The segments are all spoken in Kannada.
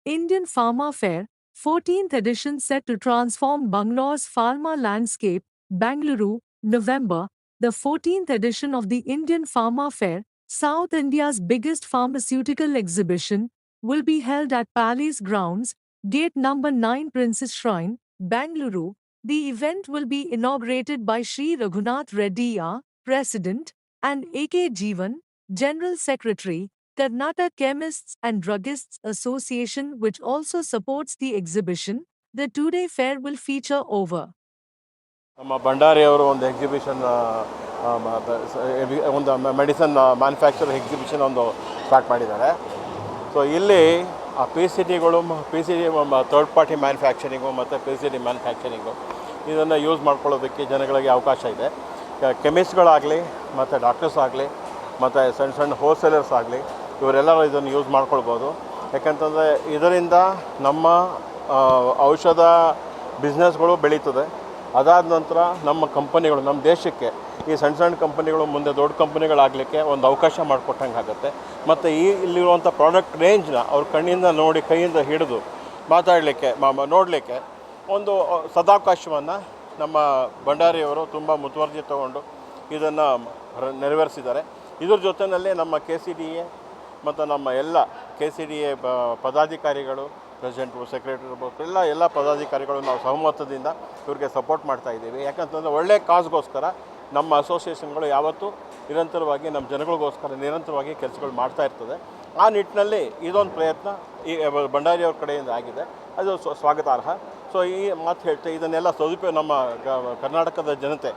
Indian Pharma Fair, 14th edition set to transform Bangalore's pharma landscape, Bangalore, November. The 14th edition of the Indian Pharma Fair, South India's biggest pharmaceutical exhibition, will be held at Palace Grounds, Gate number 9 Princess Shrine, Bangalore. The event will be inaugurated by Sri Raghunath Reddy, President, and A.K. Jeevan, General Secretary, Karnataka Chemists and Druggists Association, which also supports the exhibition. The two-day fair will feature over ನಮ್ಮ ಭಂಡಾರಿ ಅವರು ಒಂದು ಎಕ್ಸಿಬಿಷನ್ ಒಂದು ಮೆಡಿಸನ್ ಮ್ಯಾನುಫ್ಯಾಕ್ಚರ್ ಎಕ್ಸಿಬಿಷನ್ ಒಂದು ಸ್ಟಾರ್ಟ್ ಮಾಡಿದ್ದಾರೆ. ಸೊ ಇಲ್ಲಿ ಪಿ ಸಿ ಡಿಗಳು ಥರ್ಡ್ ಪಾರ್ಟಿ ಮ್ಯಾನುಫ್ಯಾಕ್ಚರಿಂಗು ಮತ್ತು ಪಿ ಸಿ ಡಿ ಮ್ಯಾನುಫ್ಯಾಕ್ಚರಿಂಗು ಇದನ್ನು ಯೂಸ್ ಮಾಡ್ಕೊಳ್ಳೋದಕ್ಕೆ ಜನಗಳಿಗೆ ಅವಕಾಶ ಇದೆ. ಕೆಮಿಸ್ಟ್ಗಳಾಗಲಿ ಮತ್ತು ಡಾಕ್ಟರ್ಸ್ ಆಗಲಿ ಮತ್ತು ಸಣ್ಣ ಸಣ್ಣ ಹೋಲ್ಸೇಲರ್ಸ್ ಆಗಲಿ ಇವರೆಲ್ಲರೂ ಇದನ್ನು ಯೂಸ್ ಮಾಡ್ಕೊಳ್ಬೋದು. ಯಾಕಂತಂದರೆ ಇದರಿಂದ ನಮ್ಮ ಔಷಧ ಬಿಸ್ನೆಸ್ಗಳು ಬೆಳೀತದೆ. ಅದಾದ ನಂತರ ನಮ್ಮ ಕಂಪನಿಗಳು, ನಮ್ಮ ದೇಶಕ್ಕೆ ಈ ಸಣ್ಣ ಸಣ್ಣ ಕಂಪನಿಗಳು ಮುಂದೆ ದೊಡ್ಡ ಕಂಪನಿಗಳಾಗಲಿಕ್ಕೆ ಒಂದು ಅವಕಾಶ ಮಾಡಿಕೊಟ್ಟಂಗೆ ಆಗುತ್ತೆ. ಮತ್ತು ಇಲ್ಲಿರುವಂಥ ಪ್ರಾಡಕ್ಟ್ ರೇಂಜ್ನ ಅವ್ರ ಕಣ್ಣಿಂದ ನೋಡಿ, ಕೈಯಿಂದ ಹಿಡಿದು ಮಾತಾಡಲಿಕ್ಕೆ, ನೋಡಲಿಕ್ಕೆ ಒಂದು ಸದಾವಕಾಶವನ್ನು ನಮ್ಮ ಭಂಡಾರಿಯವರು ತುಂಬ ಮುತುವರ್ಜಿ ತಗೊಂಡು ಇದನ್ನು ನೆರವೇರಿಸಿದ್ದಾರೆ. ಇದ್ರ ಜೊತೆಯಲ್ಲಿ ನಮ್ಮ KCDA ಮತ್ತು ನಮ್ಮ ಎಲ್ಲ KCDA ಪದಾಧಿಕಾರಿಗಳು, ಪ್ರೆಸಿಡೆಂಟು, ಸೆಕ್ರೆಟರಿ ಎಲ್ಲ ಪದಾಧಿಕಾರಿಗಳು ನಾವು ಸಹಮತದಿಂದ ಇವ್ರಿಗೆ ಸಪೋರ್ಟ್ ಮಾಡ್ತಾಯಿದ್ದೀವಿ. ಯಾಕಂತಂದರೆ ಒಳ್ಳೆಯ ಕಾಸ್ಗೋಸ್ಕರ ನಮ್ಮ ಅಸೋಸಿಯೇಷನ್ಗಳು ಯಾವತ್ತೂ ನಿರಂತರವಾಗಿ ನಮ್ಮ ಜನಗಳಿಗೋಸ್ಕರ ನಿರಂತರವಾಗಿ ಕೆಲಸಗಳು ಮಾಡ್ತಾ ಇರ್ತದೆ. ಆ ನಿಟ್ಟಿನಲ್ಲಿ ಇದೊಂದು ಪ್ರಯತ್ನ ಈ ಭಂಡಾರಿಯವ್ರ ಕಡೆಯಿಂದ ಆಗಿದೆ, ಅದು ಸ್ವಾಗತಾರ್ಹ. ಸೊ ಈ ಮಾತು ಹೇಳ್ತೆ ಇದನ್ನೆಲ್ಲ ಸದುಪಯೋಗ ನಮ್ಮ ಕರ್ನಾಟಕದ ಜನತೆ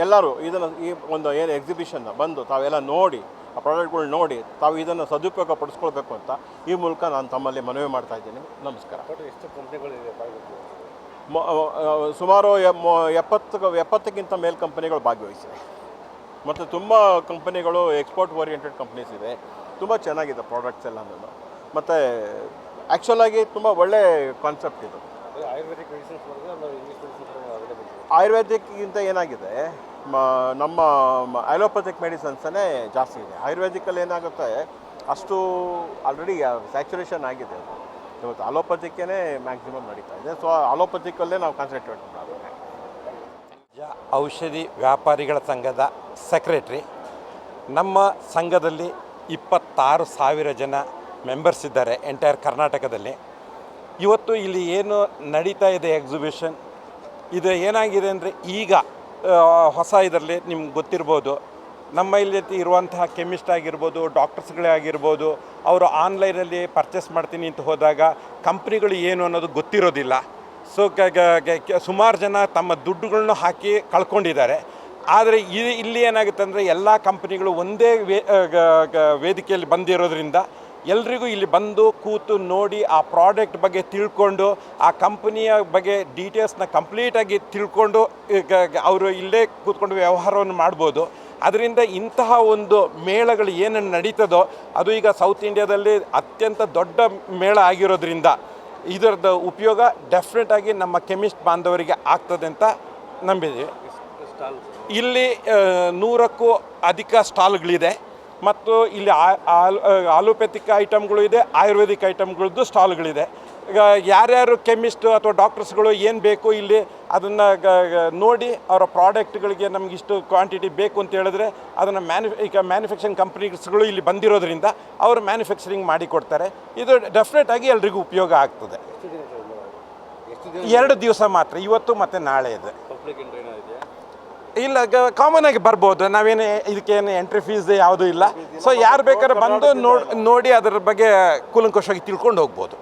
ಎಲ್ಲರೂ ಇದನ್ನು ಈ ಒಂದು ಏನು ಎಕ್ಸಿಬಿಷನ್ನ ಬಂದು ತಾವೆಲ್ಲ ನೋಡಿ, ಆ ಪ್ರಾಡಕ್ಟ್ಗಳು ನೋಡಿ ತಾವು ಇದನ್ನು ಸದುಪಯೋಗ ಪಡಿಸ್ಕೊಳ್ಬೇಕು ಅಂತ ಈ ಮೂಲಕ ನಾನು ತಮ್ಮಲ್ಲಿ ಮನವಿ ಮಾಡ್ತಾಯಿದ್ದೀನಿ. ನಮಸ್ಕಾರ. ಎಷ್ಟು ಕಂಪ್ನಿಗಳಿದೆ? ಸುಮಾರು 70ಕ್ಕಿಂತ ಮೇಲ್ ಕಂಪನಿಗಳು ಭಾಗವಹಿಸಿವೆ. ಮತ್ತು ತುಂಬ ಕಂಪನಿಗಳು ಎಕ್ಸ್ಪೋರ್ಟ್ ಓರಿಯೆಂಟೆಡ್ ಕಂಪ್ನೀಸ್ ಇದೆ. ತುಂಬ ಚೆನ್ನಾಗಿದೆ ಪ್ರಾಡಕ್ಟ್ಸ್ ಎಲ್ಲನೂ. ಮತ್ತು ಆ್ಯಕ್ಚುಲಾಗಿ ತುಂಬ ಒಳ್ಳೆ ಕಾನ್ಸೆಪ್ಟ್ ಇದು. ಆಯುರ್ವೇದಿಕ್ ಮೆಡಿಸಿನ್ಸ್ ಆಯುರ್ವೇದಿಕ್ಕಿಂತ ಏನಾಗಿದೆ, ನಮ್ಮ ಅಲೋಪತಿಕ್ ಮೆಡಿಸನ್ಸನ್ನೇ ಜಾಸ್ತಿ ಇದೆ. ಆಯುರ್ವೇದಿಕಲ್ಲಿ ಏನಾಗುತ್ತೆ, ಅಷ್ಟು ಆಲ್ರೆಡಿ ಸ್ಯಾಚುರೇಷನ್ ಆಗಿದೆ. ಇವತ್ತು ಅಲೋಪತಿಕ್ಕೇ ಮ್ಯಾಕ್ಸಿಮಮ್ ನಡೀತಾ ಇದೆ. ಸೊ ಅಲೋಪತಿಕಲ್ಲೇ ನಾವು ಕಾನ್ಸಂಟ್ರೇಟ್ ಮಾಡೋದು. ಔಷಧಿ ವ್ಯಾಪಾರಿಗಳ ಸಂಘದ ಸೆಕ್ರೆಟ್ರಿ. ನಮ್ಮ ಸಂಘದಲ್ಲಿ 26,000 ಜನ ಮೆಂಬರ್ಸ್ ಇದ್ದಾರೆ ಎಂಟೈರ್ ಕರ್ನಾಟಕದಲ್ಲಿ. ಇವತ್ತು ಇಲ್ಲಿ ಏನು ನಡೀತಾ ಇದೆ ಎಕ್ಸಿಬಿಷನ್, ಇದು ಏನಾಗಿದೆ ಅಂದರೆ ಈಗ ಹೊಸ ಇದರಲ್ಲಿ ನಿಮ್ಗೆ ಗೊತ್ತಿರ್ಬೋದು, ನಮ್ಮ ಇಲ್ಲಿ ಇರುವಂತಹ ಕೆಮಿಸ್ಟ್ ಆಗಿರ್ಬೋದು, ಡಾಕ್ಟರ್ಸ್ಗಳೇ ಆಗಿರ್ಬೋದು, ಅವರು ಆನ್ಲೈನಲ್ಲಿ ಪರ್ಚೇಸ್ ಮಾಡ್ತೀನಿ ಅಂತ ಹೋದಾಗ ಕಂಪ್ನಿಗಳು ಏನು ಅನ್ನೋದು ಗೊತ್ತಿರೋದಿಲ್ಲ. ಸೊ ಸುಮಾರು ಜನ ತಮ್ಮ ದುಡ್ಡುಗಳನ್ನ ಹಾಕಿ ಕಳ್ಕೊಂಡಿದ್ದಾರೆ. ಆದರೆ ಇಲ್ಲಿ ಏನಾಗುತ್ತೆ ಅಂದರೆ ಎಲ್ಲ ಕಂಪ್ನಿಗಳು ಒಂದೇ ವೇದಿಕೆಯಲ್ಲಿ ಬಂದಿರೋದ್ರಿಂದ ಎಲ್ರಿಗೂ ಇಲ್ಲಿ ಬಂದು ಕೂತು ನೋಡಿ ಆ ಪ್ರಾಡಕ್ಟ್ ಬಗ್ಗೆ ತಿಳ್ಕೊಂಡು ಆ ಕಂಪನಿಯ ಬಗ್ಗೆ ಡೀಟೇಲ್ಸ್ನ ಕಂಪ್ಲೀಟಾಗಿ ತಿಳ್ಕೊಂಡು ಅವರು ಇಲ್ಲೇ ಕೂತ್ಕೊಂಡು ವ್ಯವಹಾರವನ್ನು ಮಾಡ್ಬೋದು. ಅದರಿಂದ ಇಂತಹ ಒಂದು ಮೇಳಗಳು ಏನೇನು ನಡೀತದೋ ಅದು ಈಗ ಸೌತ್ ಇಂಡಿಯಾದಲ್ಲಿ ಅತ್ಯಂತ ದೊಡ್ಡ ಮೇಳ ಆಗಿರೋದ್ರಿಂದ ಇದರದ್ದು ಉಪಯೋಗ ಡೆಫಿನೆಟಾಗಿ ನಮ್ಮ ಕೆಮಿಸ್ಟ್ ಬಾಂಧವರಿಗೆ ಆಗ್ತದೆ ಅಂತ ನಂಬಿದ್ದೀವಿ. ಇಲ್ಲಿ 100ಕ್ಕೂ ಅಧಿಕ ಸ್ಟಾಲ್ಗಳಿದೆ. ಮತ್ತು ಇಲ್ಲಿ ಆಲೋಪ್ಯಾಥಿಕ್ ಐಟಮ್ಗಳು ಇದೆ, ಆಯುರ್ವೇದಿಕ್ ಐಟಮ್ಗಳದ್ದು ಸ್ಟಾಲ್ಗಳಿದೆ. ಈಗ ಯಾರ್ಯಾರು ಕೆಮಿಸ್ಟು ಅಥವಾ ಡಾಕ್ಟರ್ಸ್ಗಳು ಏನು ಬೇಕು ಇಲ್ಲಿ ಅದನ್ನು ನೋಡಿ ಅವರ ಪ್ರಾಡಕ್ಟ್ಗಳಿಗೆ ನಮ್ಗೆ ಇಷ್ಟು ಕ್ವಾಂಟಿಟಿ ಬೇಕು ಅಂತ ಹೇಳಿದ್ರೆ ಅದನ್ನು ಮ್ಯಾನುಫ್ಯಾಕ್ಚರಿಂಗ್ ಕಂಪ್ನೀಸ್ಗಳು ಇಲ್ಲಿ ಬಂದಿರೋದ್ರಿಂದ ಅವರು ಮ್ಯಾನುಫ್ಯಾಕ್ಚರಿಂಗ್ ಮಾಡಿ ಕೊಡ್ತಾರೆ. ಇದು ಡೆಫಿನೆಟಾಗಿ ಎಲ್ರಿಗೂ ಉಪಯೋಗ ಆಗ್ತದೆ. 2 ದಿವಸ ಮಾತ್ರ, ಇವತ್ತು ಮತ್ತು ನಾಳೆ ಇದೆ. ಇಲ್ಲ, ಕಾಮನ್ ಆಗಿ ಬರ್ಬೋದು. ನಾವೇನು ಇದಕ್ಕೇನು ಎಂಟ್ರಿ ಫೀಸ್ ಯಾವುದೂ ಇಲ್ಲ. ಸೊ ಯಾರು ಬೇಕಾದ್ರೆ ಬಂದು ನೋಡಿ ಅದರ ಬಗ್ಗೆ ಕೂಲಂಕುಷವಾಗಿ ತಿಳ್ಕೊಂಡು ಹೋಗ್ಬೋದು.